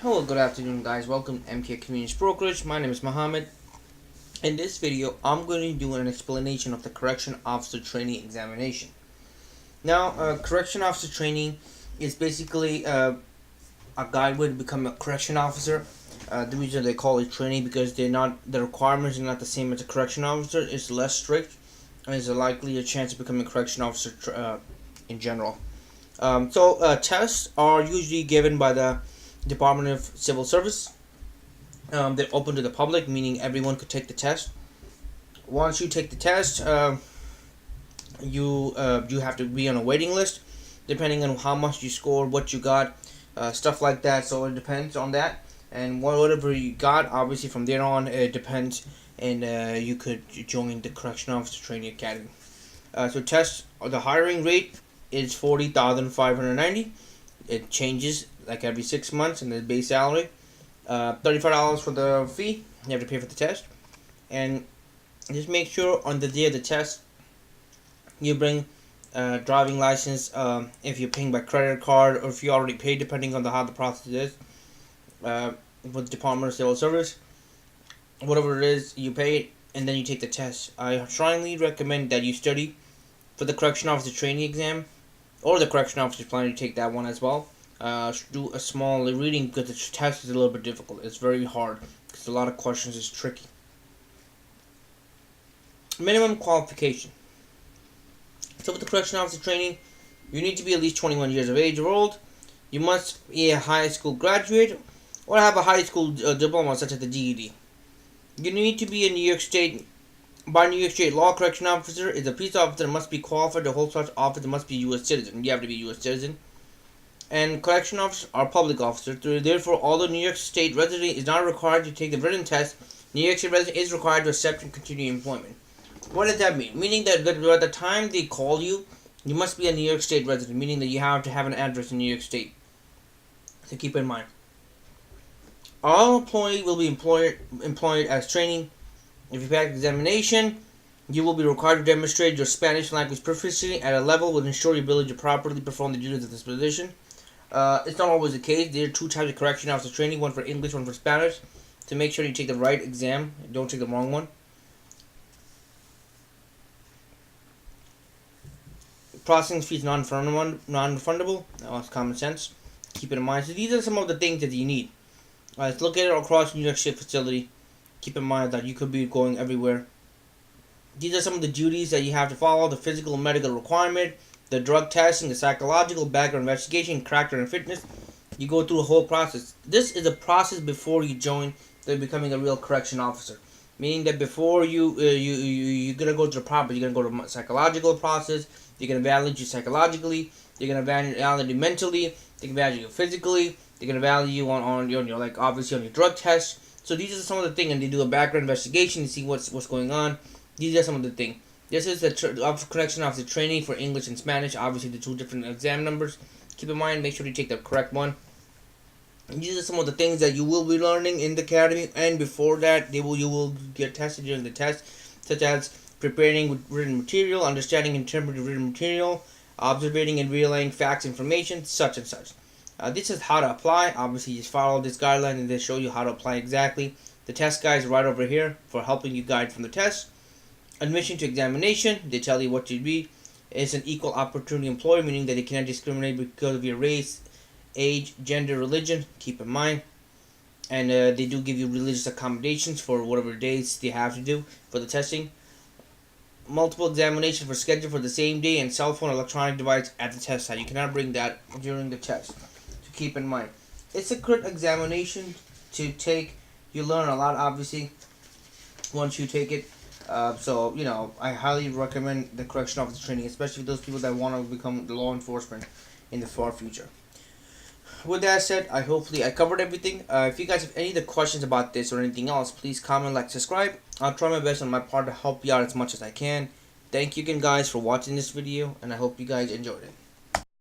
Hello, good afternoon guys. Welcome to MK Convenience Brokerage. My name is Mohammed. In this video, I'm going to be doing an explanation of the Correction Officer Trainee examination. Now, Correction Officer Trainee is basically a guideway to become a correction officer. The reason they call it trainee because the requirements are not the same as a correction officer. It's less strict and there's a likely chance of becoming a correction officer in general. Tests are usually given by the Department of Civil Service. They're open to the public, meaning everyone could take the test. Once you take the test, you have to be on a waiting list, depending on how much you score, what you got, stuff like that. So it depends on that, and whatever you got, obviously from there on, it depends, and you could join the Correction Officer Training Academy. The hiring rate is $40,590. It changes like every 6 months, and the base salary, $35 for the fee. You have to pay for the test, and just make sure on the day of the test you bring driving license. If you're paying by credit card or if you already paid, depending on how the process is with the Department of Civil Service, whatever it is, you pay it and then you take the test. I strongly recommend that you study for the Correction Officer Training exam, or the Correction Officer planning to take that one as well. Do a small reading because the test is a little bit difficult. It's very hard because a lot of questions is tricky. Minimum qualification. So with the Correction Officer Training, you need to be at least 21 years of age or old. You must be a high school graduate or have a high school diploma such as the GED. You need to be a New York State law. Correction officer is a police officer that must be qualified to hold such office and must be a U.S. citizen. You have to be a U.S. citizen. And correction officers are public officers. Therefore, although New York State resident is not required to take the written test, New York State resident is required to accept and continue employment. What does that mean? Meaning that by the time they call you, you must be a New York State resident, meaning that you have to have an address in New York State. So keep in mind. All employees will be employed as training. If you pass the examination, you will be required to demonstrate your Spanish language proficiency at a level that will ensure your ability to properly perform the duties of this position. It's not always the case. There are two types of correction officer training, one for English, one for Spanish. To make sure you take the right exam, don't take the wrong one. Processing fees non-refundable. That's common sense. Keep it in mind. So these are some of the things that you need. Let's look at it across New York State facility. Keep in mind that you could be going everywhere. These are some of the duties that you have to follow: the physical and medical requirement, the drug testing, the psychological background investigation, character and fitness. You go through a whole process. This is a process before you join becoming a real correction officer. Meaning that before you're gonna go through the process, you're gonna go to a psychological process. They're gonna evaluate you psychologically. They're gonna evaluate you mentally. They can evaluate you physically. They're gonna evaluate you on your like obviously on your drug test. So these are some of the things, and they do a background investigation to see what's going on. These are some of the things. This is the Correction Officer Training for English and Spanish. Obviously, the two different exam numbers. Keep in mind, make sure you take the correct one. And these are some of the things that you will be learning in the academy, and before that, you will get tested during the test, such as preparing with written material, understanding and interpreting written material, observing and relaying facts, information, such and such. This is how to apply. Obviously, you just follow this guideline, and they show you how to apply exactly. The test guide is right over here for helping you guide from the test. Admission to examination, they tell you what to be. It's an equal opportunity employer, meaning that they cannot discriminate because of your race, age, gender, religion. Keep in mind. And they do give you religious accommodations for whatever days they have to do for the testing. Multiple examinations for scheduled for the same day, and cell phone electronic device at the test site. You cannot bring that during the test. So keep in mind. It's a good examination to take. You learn a lot, obviously, once you take it. I highly recommend the Correction Officer Training, especially those people that want to become the law enforcement in the far future. With that said, I covered everything. If you guys have any other questions about this or anything else, please comment, like, subscribe. I'll try my best on my part to help you out as much as I can. Thank you again, guys, for watching this video, and I hope you guys enjoyed it.